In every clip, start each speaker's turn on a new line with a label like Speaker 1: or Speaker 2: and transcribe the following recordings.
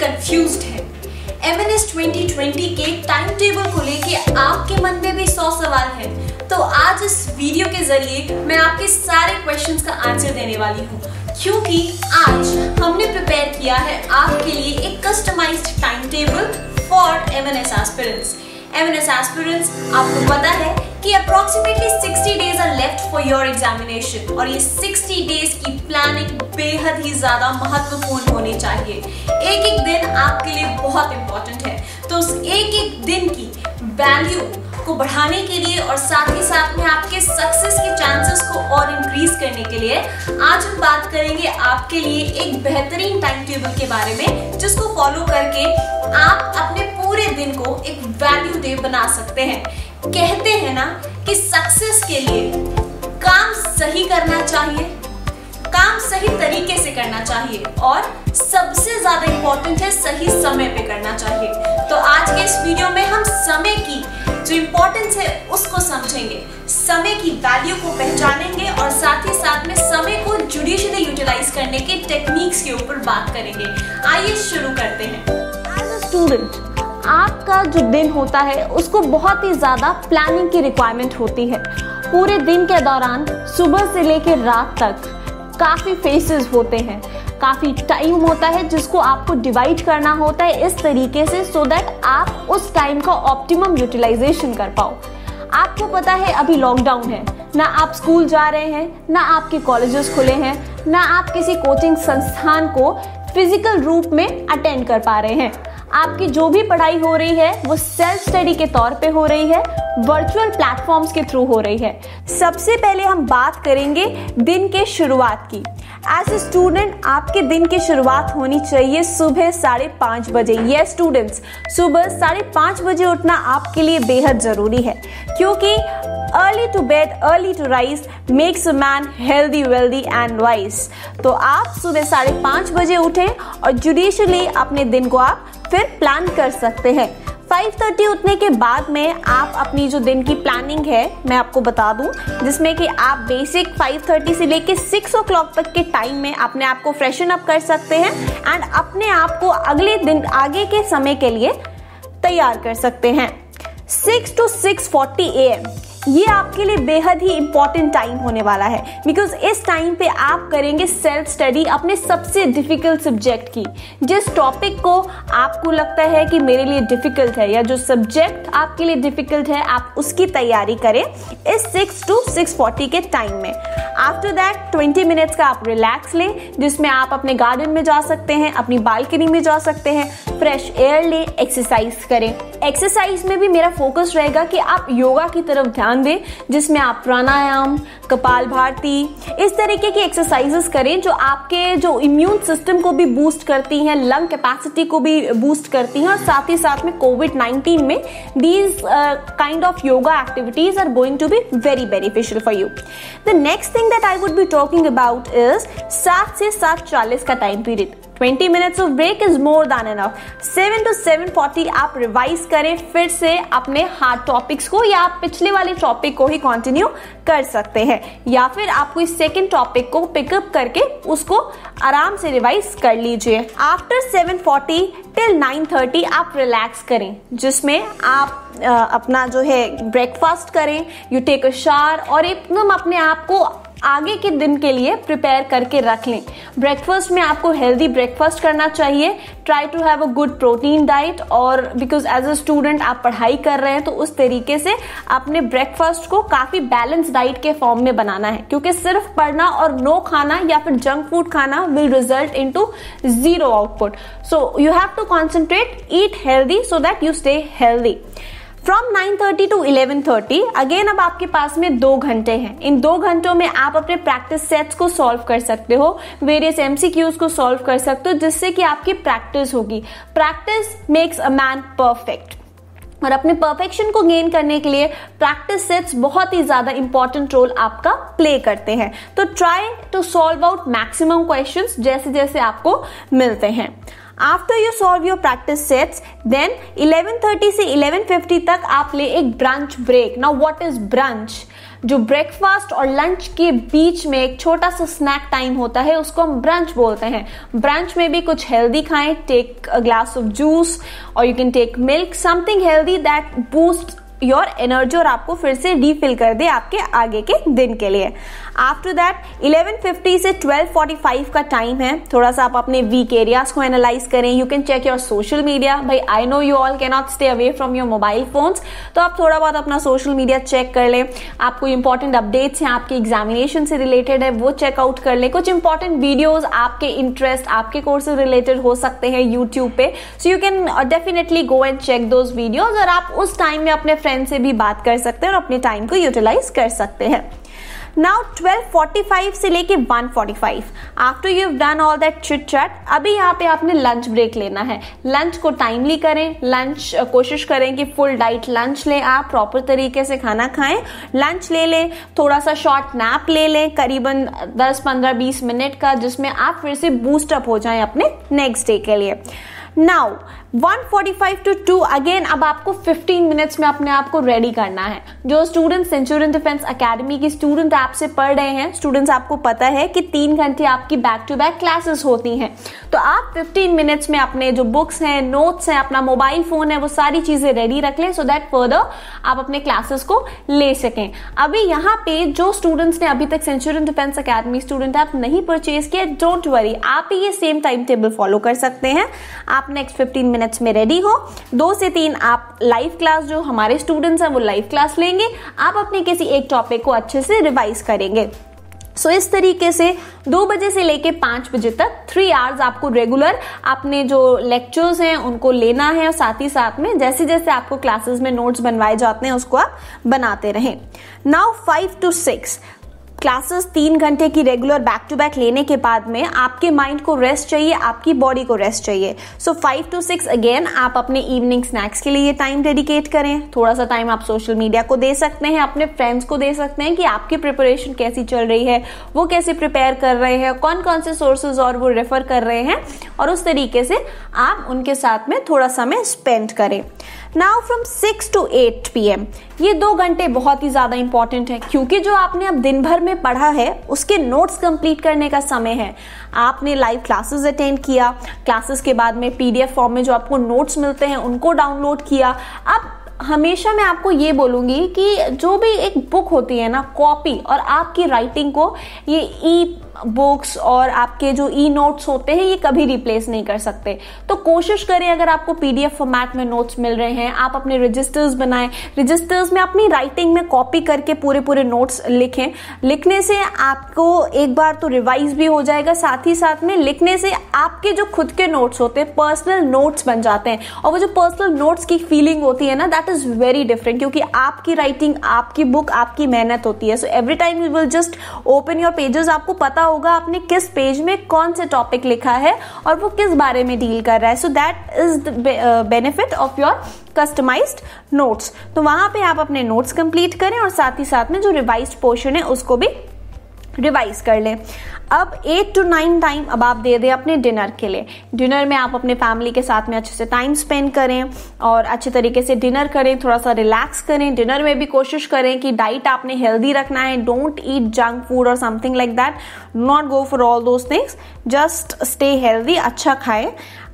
Speaker 1: Confused हैं। MNS 2020 के time table को लेके आपके मन में भी 100 सवाल हैं। तो आज इस वीडियो के जरिए मैं आपके सारे क्वेश्चंस का आंसर देने वाली हूँ, क्योंकि आज हमने प्रिपेयर किया है आपके लिए एक customized time table for MNS aspirants. MNS aspirants, आपको पता है कि approximately 60 days are left for your examination और ये 60 डेज की प्लानिंग बेहद ही ज्यादा महत्वपूर्ण होनी चाहिए। एक एक दिन आपके लिए बहुत इंपॉर्टेंट है, तो उस एक एक दिन की वैल्यू को बढ़ाने के लिए और साथ ही साथ में आपके सक्सेस के चांसेस को और इंक्रीज करने के लिए आज हम बात करेंगे आपके लिए एक बेहतरीन टाइम टेबल के बारे में, जिसको फॉलो करके आप अपने पूरे दिन को एक वैल्यू डे बना सकते हैं। कहते हैं ना कि सक्सेस के लिए काम सही करना चाहिए, काम सही तरीके से करना चाहिए और सबसे ज्यादा इंपॉर्टेंट है सही समय पे करना चाहिए। तो आज के इस वीडियो में हम समय की जो इंपॉर्टेंस है उसको समझेंगे, समय की वैल्यू को पहचानेंगे और साथ ही साथ में समय को जुडिशियली यूटिलाइज करने के टेक्निक्स के ऊपर बात करेंगे। आइए शुरू करते हैं।
Speaker 2: एज अ स्टूडेंट आपका जो दिन होता है उसको बहुत ही ज़्यादा प्लानिंग की रिक्वायरमेंट होती है। पूरे दिन के दौरान सुबह से लेकर रात तक काफ़ी फेसेस होते हैं, काफ़ी टाइम होता है जिसको आपको डिवाइड करना होता है इस तरीके से सो दैट आप उस टाइम का ऑप्टिमम यूटिलाइजेशन कर पाओ। आपको पता है अभी लॉकडाउन है, ना आप स्कूल जा रहे हैं, ना आपके कॉलेजेस खुले हैं, ना आप किसी कोचिंग संस्थान को फिजिकल रूप में अटेंड कर पा रहे हैं। आपकी जो भी पढ़ाई हो रही है वो सेल्फ स्टडी के तौर पे हो रही है, वर्चुअल प्लेटफॉर्म्स के थ्रू हो रही है। सबसे पहले हम बात करेंगे दिन के शुरुआत की। एज ए स्टूडेंट आपके दिन की शुरुआत होनी चाहिए सुबह 5:30 बजे। यस स्टूडेंट्स, सुबह 5:30 बजे उठना आपके लिए बेहद जरूरी है, क्योंकि early to bed early to rise makes a man healthy wealthy and wise. तो आप सुबह 5:30 बजे उठें और जुडिशियली अपने दिन को आप फिर प्लान कर सकते हैं। 5:30 उठने के बाद में आप अपनी जो दिन की प्लानिंग है मैं आपको बता दूं, जिसमें कि आप बेसिक 5:30 से लेके 6 o'clock तक के टाइम में अपने आप को फ्रेशन अप कर सकते हैं एंड अपने आप को अगले दिन आगे के समय के लिए तैयार कर सकते हैं। 6 to 6:40 AM ये आपके लिए बेहद ही इंपॉर्टेंट टाइम होने वाला है, बिकॉज इस टाइम पे आप करेंगे सेल्फ स्टडी अपने सबसे डिफिकल्ट सब्जेक्ट की। जिस टॉपिक को आपको लगता है कि मेरे लिए डिफिकल्ट है या जो सब्जेक्ट आपके लिए डिफिकल्ट है, आप उसकी तैयारी करें इस 6 to 6:40 के टाइम में। आफ्टर दैट 20 मिनट्स का आप रिलैक्स लें, जिसमें आप अपने गार्डन में जा सकते हैं, अपनी बालकनी में जा सकते हैं, फ्रेश एयर लें, एक्सरसाइज करें। एक्सरसाइज में भी मेरा फोकस रहेगा कि आप योगा की तरफ ध्यान दें, जिसमें आप प्राणायाम, कपालभाति, इस तरीके की एक्सरसाइजेस करें जो आपके जो इम्यून सिस्टम को भी बूस्ट करती हैं, लंग कैपेसिटी को भी बूस्ट करती हैं और साथ ही साथ में कोविड-19 में these kind of yoga activities are going to be very beneficial for you. The next thing that I would be talking about is 7 से 7:40 का time period. 20 minutes of break is more than enough। 7 to 7:40 आप revise करें फिर से अपने hard topics को, या आप पिछले वाले टॉपिक को ही कंटिन्यू कर सकते हैं, या फिर आप कोई सेकेंड टॉपिक को पिकअप करके उसको आराम से रिवाइज कर लीजिए। आफ्टर 7:40 till 9:30 आप रिलैक्स करें, जिसमें आप अपना जो है ब्रेकफास्ट करें, यू टेक अ शावर और एकदम अपने आप को आगे के दिन के लिए प्रिपेयर करके रख लें। ब्रेकफास्ट में आपको हेल्दी ब्रेकफास्ट करना चाहिए। Try to have a good protein diet, और बिकॉज एज अ स्टूडेंट आप पढ़ाई कर रहे हैं तो उस तरीके से अपने ब्रेकफास्ट को काफी बैलेंस डाइट के फॉर्म में बनाना है, क्योंकि सिर्फ पढ़ना और नो खाना या फिर जंक फूड खाना will result into zero output. So you have to concentrate, eat healthy so that you stay healthy. From 9:30 to 11:30 again अब आपके पास में 2 घंटे हैं। इन 2 घंटों में आप अपने प्रैक्टिस सेट्स को सॉल्व कर सकते हो, वेरियस MCQs को सॉल्व कर सकते हो, जिससे कि आपकी प्रैक्टिस होगी। Practice makes a man perfect, और अपने परफेक्शन को गेन करने के लिए प्रैक्टिस सेट्स बहुत ही ज्यादा इंपॉर्टेंट रोल आपका प्ले करते हैं। तो try to solve out maximum questions जैसे जैसे आपको मिलते हैं। After you solve your practice sets, then 11:30 से 11:50 तक आप ले एक brunch break. Now what is brunch? जो ब्रेकफास्ट और लंच के बीच में एक छोटा सा स्नैक टाइम होता है उसको हम ब्रंच बोलते हैं। ब्रंच में भी कुछ हेल्दी खाएं, take a glass of juice और you can take milk, something healthy that boost your energy और आपको फिर से रिफिल कर दे आपके आगे के दिन के लिए। आफ्टर दैट 11:50 से 12:45 का टाइम है। थोड़ा सा आप अपने वीक एरियाज को एनालाइज करें। You can check your social media. भाई I know you all can not stay away from your mobile phones, तो आप थोड़ा बहुत अपना सोशल मीडिया चेक कर लें। आपको इंपॉर्टेंट अपडेट्स हैं आपके एग्जामिनेशन से रिलेटेड है वो चेकआउट कर लें। कुछ इंपॉर्टेंट वीडियोज आपके इंटरेस्ट आपके कोर्स से रिलेटेड हो सकते हैं यूट्यूब पे, so you can definitely go and check those videos और आप उस टाइम में अपने फ्रेंड से भी बात कर सकते हैं और अपने टाइम को यूटिलाइज कर सकते हैं। नाउ 12:45 से लेके 1:45 after you have done all that chit chat, अभी यहाँ पे आपने लंच ब्रेक लेना है। लंच को टाइमली करें। लंच कोशिश करें कि फुल डाइट लंच लें, आप प्रॉपर तरीके से खाना खाएं। लंच ले लें, थोड़ा सा शॉर्ट नैप ले लें करीबन 10, 15, 20 मिनट का, जिसमें आप फिर से बूस्ट अप हो जाएं अपने नेक्स्ट डे के लिए। नाउ 1:45 to 2 अगेन अब आपको 15 मिनट्स में अपने आप को रेडी करना है। जो स्टूडेंट सेंचुरियन डिफेंस एकेडमी की स्टूडेंट ऐप से पढ़ रहे हैं, स्टूडेंट्स आपको पता है कि 3 घंटे आपकी बैक टू बैक क्लासेस होती हैं, तो आप 15 मिनट्स में अपने जो बुक्स हैं, नोट्स हैं, अपना मोबाइल फोन है, वो सारी चीजें रेडी रख लें सो दैट फर्दर आप अपने क्लासेस को ले सकें। अभी यहाँ पे जो स्टूडेंट्स ने अभी तक Centurion defence academy student app नहीं परचेज किया, डोंट वरी, आप ये सेम टाइम टेबल फॉलो कर सकते हैं। आप नेक्स्ट 15 मिनट्स में रेडी हो। 2 से 3 आप लाइव क्लास, जो हमारे स्टूडेंट्स हैं वो लाइव क्लास लेंगे, आप अपने किसी एक टॉपिक को अच्छे से रिवाइज करेंगे। सो इस तरीके से 2 बजे से लेके 5 बजे तक 3 आवर्स आपको रेगुलर अपने जो लेक्चर्स हैं उनको लेना है और साथ ही साथ में जैसे जैसे आपको क्लासेस में नोट्स बनवाए जाते हैं उसको आप बनाते रहें। नाउ 5 to 6 क्लासेस 3 घंटे की रेगुलर बैक टू बैक लेने के बाद में आपके माइंड को रेस्ट चाहिए, आपकी बॉडी को रेस्ट चाहिए। सो 5 to 6 अगेन आप अपने इवनिंग स्नैक्स के लिए टाइम डेडिकेट करें। थोड़ा सा टाइम आप सोशल मीडिया को दे सकते हैं, अपने फ्रेंड्स को दे सकते हैं कि आपकी प्रिपरेशन कैसी चल रही है, वो कैसे प्रिपेयर कर रहे हैं, कौन कौन से सोर्सेज और वो रेफर कर रहे हैं, और उस तरीके से आप उनके साथ में थोड़ा समय स्पेंड करें। नाउ फ्रॉम 6 to 8 PM ये 2 घंटे बहुत ही ज्यादा इंपॉर्टेंट है, क्योंकि जो आपने अब दिन भर में पढ़ा है उसके नोट्स कंप्लीट करने का समय है। आपने लाइव क्लासेस अटेंड किया, क्लासेस के बाद में PDF फॉर्म में जो आपको नोट्स मिलते हैं उनको डाउनलोड किया। अब हमेशा मैं आपको ये बोलूंगी कि जो भी एक बुक होती है ना, कॉपी और आपकी राइटिंग को ये ई बुक्स और आपके जो ई नोट्स होते हैं ये कभी रिप्लेस नहीं कर सकते। तो कोशिश करें, अगर आपको PDF फॉर्मेट में नोट्स मिल रहे हैं, आप अपने रजिस्टर्स बनाएं, रजिस्टर्स में अपनी राइटिंग में कॉपी करके पूरे पूरे नोट्स लिखें। लिखने से आपको एक बार तो रिवाइज भी हो जाएगा, साथ ही साथ में लिखने से आपके जो खुद के नोट्स होते हैं पर्सनल नोट्स बन जाते हैं, और वो जो पर्सनल नोट्स की फीलिंग होती है ना, दैट इज वेरी डिफरेंट, क्योंकि आपकी राइटिंग, आपकी बुक, आपकी मेहनत होती है। So every time you will just open your pages, आपको पता होगा आपने किस पेज में कौन से टॉपिक लिखा है और वो किस बारे में डील कर रहा है। So that is the benefit of your customised notes. तो वहां पे आप अपने नोट्स कंप्लीट करें और साथ ही साथ में जो रिवाइज्ड पोर्शन है उसको भी रिवाइज कर लें। अब 8 to 9 टाइम अब आप दे दें अपने डिनर के लिए। डिनर में आप अपने फैमिली के साथ में अच्छे से टाइम स्पेंड करें और अच्छे तरीके से डिनर करें, थोड़ा सा रिलैक्स करें। डिनर में भी कोशिश करें कि डाइट आपने हेल्दी रखना है। डोंट ईट जंक फूड और something like that, not go for all those things, just stay healthy, अच्छा खाएं।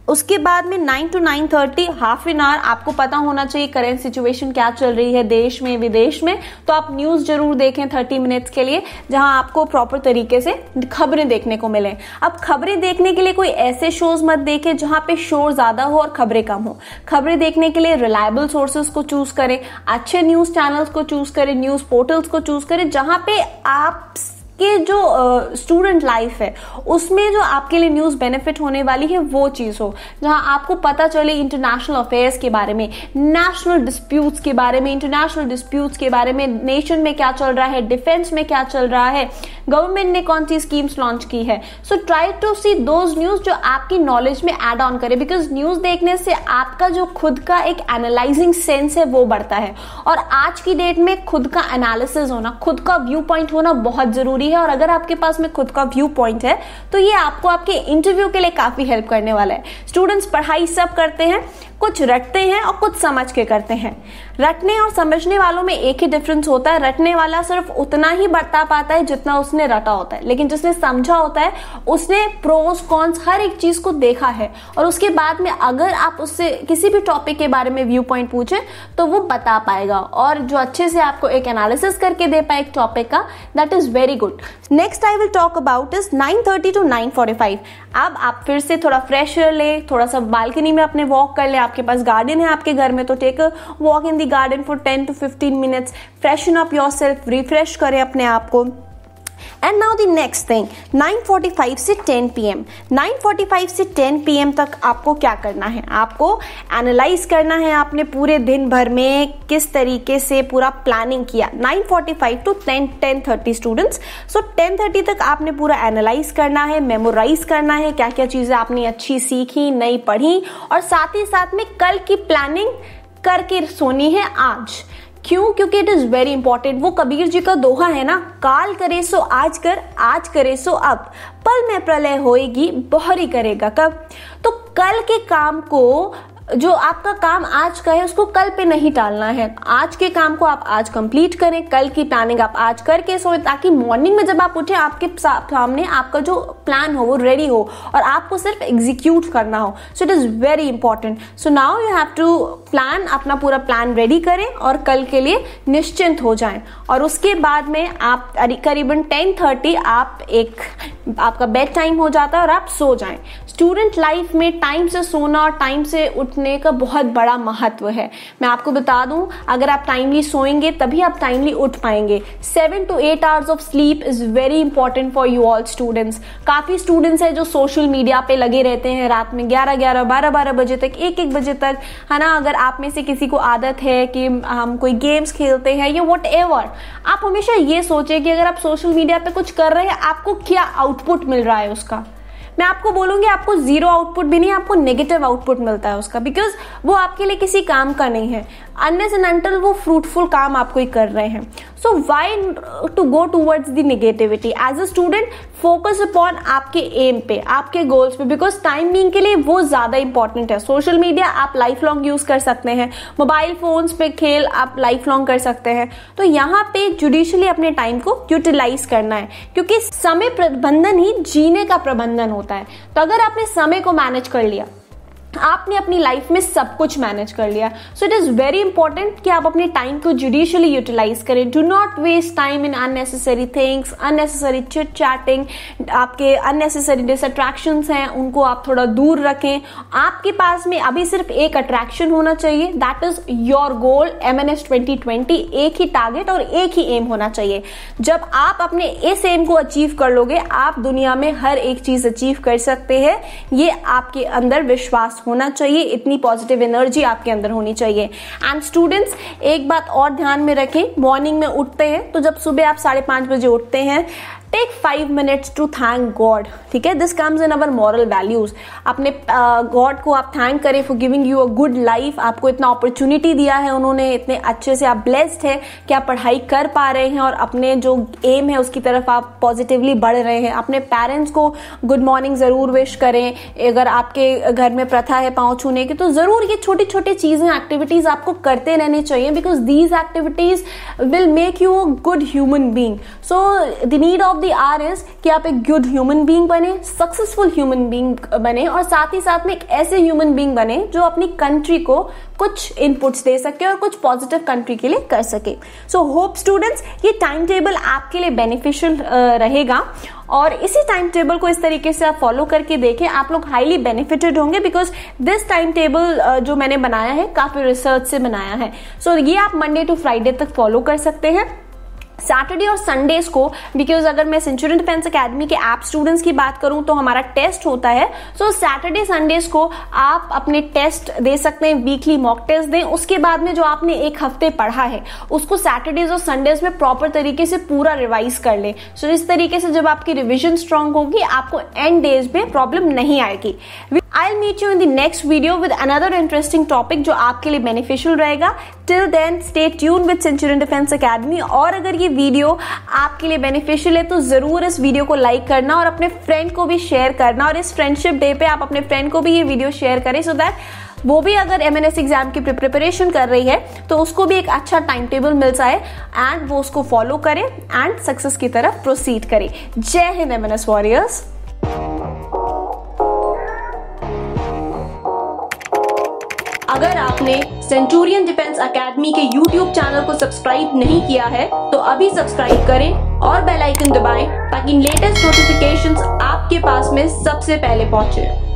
Speaker 2: उसके बाद में 9 to 9:30 हाफ एन आवर आपको पता होना चाहिए करेंट सिचुएशन क्या चल रही है देश में विदेश में, तो आप न्यूज जरूर देखें 30 मिनट्स के लिए, जहां आपको प्रॉपर तरीके से खबरें देखने को मिले। अब खबरें देखने के लिए कोई ऐसे शोज मत देखें जहां पे शोर ज्यादा हो और खबरें कम हो। खबरें देखने के लिए रिलायबल सोर्सेज को चूज करें, अच्छे न्यूज चैनल्स को चूज करें, न्यूज पोर्टल्स को चूज करें, जहां पे आप कि जो स्टूडेंट लाइफ है उसमें जो आपके लिए न्यूज बेनिफिट होने वाली है वो चीज हो, जहां आपको पता चले इंटरनेशनल अफेयर्स के बारे में, नेशनल डिस्प्यूट्स के बारे में, इंटरनेशनल डिस्प्यूट्स के बारे में, नेशन में क्या चल रहा है, डिफेंस में क्या चल रहा है, गवर्नमेंट ने कौन सी स्कीम्स लॉन्च की है। So try to see those news जो आपकी नॉलेज में एड ऑन करे, बिकॉज न्यूज देखने से आपका जो खुद का एक एनालाइजिंग सेंस है वो बढ़ता है। और आज की डेट में खुद का एनालिसिस होना, खुद का व्यू पॉइंट होना बहुत जरूरी है। है और अगर आपके पास में खुद का व्यू पॉइंट है तो ये आपको आपके इंटरव्यू के लिए काफी हेल्प करने वाला है। स्टूडेंट्स पढ़ाई सब करते हैं, कुछ रटते हैं और कुछ समझ के करते हैं। रटने और समझने वालों में एक ही डिफरेंस होता है, रटने वाला सिर्फ उतना ही बता पाता है जितना उसने रटा होता है, लेकिन जिसने समझा होता है उसने प्रोस कॉन्स हर एक चीज को देखा है और उसके बाद में अगर आप उससे किसी भी टॉपिक के बारे में व्यू पॉइंट पूछे तो वो बता पाएगा और जो अच्छे से आपको एक एनालिसिस करके दे पाए एक टॉपिक का, that is very good. Next I will talk about is 9:30 to 9:45। अब आप फिर से थोड़ा फ्रेश ले, थोड़ा सा बालकनी में अपने वॉक कर ले, आपके पास गार्डन है आपके घर में तो take a walk in the garden for 10 to 15 minutes, freshen up yourself, refresh करें अपने आप को। And now the next thing, 9:45 से 10 PM, 9:45 से 10 PM तक आपको क्या करना है, आपको एनालाइज करना है आपने पूरे दिन भर में किस तरीके से पूरा प्लानिंग किया। 9:45 to 10:30 स्टूडेंट्स, सो 10:30 तक आपने पूरा एनालाइज करना है, मेमोराइज करना है क्या क्या चीजें आपने अच्छी सीखी, नई पढ़ी और साथ ही साथ में कल की प्लानिंग करके सोनी है आज। क्यों? क्योंकि इट इज वेरी इंपॉर्टेंट। वो कबीर जी का दोहा है ना, काल करे सो आज कर, आज करे सो अब, पल में प्रलय होएगी, बहरी करेगा कब। तो कल के काम को, जो आपका काम आज का है उसको कल पे नहीं टालना है, आज के काम को आप आज कंप्लीट करें, कल की प्लानिंग आप आज करके सोए ताकि मॉर्निंग में जब आप उठे आपके सामने आपका जो प्लान हो वो रेडी हो और आपको सिर्फ एग्जीक्यूट करना हो। So it is very important. So now you have to plan, अपना पूरा प्लान रेडी करें और कल के लिए निश्चिंत हो जाएं और उसके बाद में आप करीबन 10:30 आपका बेड टाइम हो जाता है और आप सो जाएं। स्टूडेंट लाइफ में टाइम से सोना और टाइम से उठने का बहुत बड़ा महत्व है। मैं आपको बता दूं, अगर आप टाइमली सोएंगे तभी आप टाइमली उठ पाएंगे। 7 to 8 hours of sleep is very important for you all students. काफी स्टूडेंट्स हैं जो सोशल मीडिया पे लगे रहते हैं रात में 11-11, 12-12 बजे तक, 1-1 बजे तक, है ना। अगर आप में से किसी को आदत है कि हम कोई गेम्स खेलते हैं या वट एवर, आप हमेशा ये सोचिए कि अगर आप सोशल मीडिया पे कुछ कर रहे हैं आपको क्या आउटपुट मिल रहा है उसका। मैं आपको बोलूंगी आपको जीरो आउटपुट भी नहीं, आपको नेगेटिव आउटपुट मिलता है उसका, बिकॉज वो आपके लिए किसी काम का नहीं है, अनलेस एंड अनटिल वो फ्रूटफुल काम आपको ही कर रहे हैं। So why to go towards the negativity? As a student focus upon आपके एम पे, आपके गोल्स पे, बिकॉज टाइम बीइंग के लिए वो ज्यादा इंपॉर्टेंट है। सोशल मीडिया आप लाइफ लॉन्ग यूज कर सकते हैं, मोबाइल फोन्स पे खेल आप लाइफ लॉन्ग कर सकते हैं, तो यहाँ पे जुडिशली अपने टाइम को यूटिलाइज करना है, क्योंकि समय प्रबंधन ही जीने का प्रबंधन होता है। तो अगर आपने समय को मैनेज कर लिया, आपने अपनी लाइफ में सब कुछ मैनेज कर लिया। So it is very important कि आप अपने टाइम को जुडिशियली यूटिलाइज करें। Do not waste time in unnecessary things, unnecessary chit chatting, आपके अननेसेसरी डिसअट्रैक्शंस हैं उनको आप थोड़ा दूर रखें। आपके पास में अभी सिर्फ एक अट्रैक्शन होना चाहिए, that is your goal, MNS 2020, एक ही टारगेट और एक ही एम होना चाहिए। जब आप अपने इस एम को अचीव कर लोगे, आप दुनिया में हर एक चीज अचीव कर सकते हैं। ये आपके अंदर विश्वास होना चाहिए, इतनी पॉजिटिव एनर्जी आपके अंदर होनी चाहिए। एंड स्टूडेंट्स एक बात और ध्यान में रखें, मॉर्निंग में उठते हैं तो जब सुबह आप 5:30 बजे उठते हैं, take 5 minutes to thank God, ठीक है। This comes in our moral values. अपने गॉड को आप थैंक करें for giving you a good life. आपको इतना अपॉर्चुनिटी दिया है उन्होंने, इतने अच्छे से आप ब्लेस्ड है कि आप पढ़ाई कर पा रहे हैं और अपने जो एम है उसकी तरफ आप पॉजिटिवली बढ़ रहे हैं। अपने पेरेंट्स को गुड मॉर्निंग जरूर विश करें। अगर आपके घर में प्रथा है पाँव छूने की, तो जरूर ये छोटी छोटी चीजें, एक्टिविटीज आपको करते रहने चाहिए, because these activities will make you a good human being. So the need of the hour is कि आप एक गुड ह्यूमन बीइंग बने, सक्सेसफुल ह्यूमन बीइंग बने और साथ ही साथ में एक ऐसे ह्यूमन बीइंग बने जो अपनी कंट्री को कुछ इनपुट्स दे सके और कुछ पॉजिटिव कंट्री के लिए कर सके। सो होप स्टूडेंट्स ये टाइम टेबल आपके लिए बेनिफिशियल रहेगा और इसी टाइम टेबल को इस तरीके से आप फॉलो करके देखें, आप लोग हाईली बेनिफिटेड होंगे, बिकॉज दिस टाइम टेबल जो मैंने बनाया है काफी रिसर्च से बनाया है। सो ये आप मंडे टू फ्राइडे तक फॉलो कर सकते हैं। सैटरडे और संडेज को, बिकॉज अगर मैं सेंचुरियन डिफेंस एकेडमी के ऐप स्टूडेंट्स की बात करूं तो हमारा टेस्ट होता है। सो सैटरडे संडेज को आप अपने टेस्ट दे सकते हैं, वीकली मॉक टेस्ट दें। उसके बाद में जो आपने एक हफ्ते पढ़ा है उसको सैटरडेज और संडेज में प्रॉपर तरीके से पूरा रिवाइज कर लें। सो इस तरीके से जब आपकी रिविजन स्ट्रांग होगी, आपको एंड डेज में प्रॉब्लम नहीं आएगी। I'll meet you in the next video with another interesting topic जो आपके लिए बेनिफिशियल रहेगा. Till then, stay tuned with Centurion Defense Academy. और अगर ये वीडियो आपके लिए बेनिफिशियल है तो जरूर इस वीडियो को लाइक करना और अपने फ्रेंड को भी शेयर करना. और इस फ्रेंडशिप डे पे आप अपने फ्रेंड को भी ये वीडियो शेयर करें सो दैट वो भी अगर MNS एग्जाम की प्रिपरेशन कर रही है तो उसको भी एक अच्छा टाइम टेबल मिल जाए एंड वो उसको फॉलो करे एंड सक्सेस की तरफ प्रोसीड करे. जय हिंद MNS वॉरियर्स. अगर आपने सेंचुरियन डिफेंस एकेडमी के YouTube चैनल को सब्सक्राइब नहीं किया है तो अभी सब्सक्राइब करें और बेल आइकन दबाएं ताकि लेटेस्ट नोटिफिकेशंस आपके पास में सबसे पहले पहुंचे.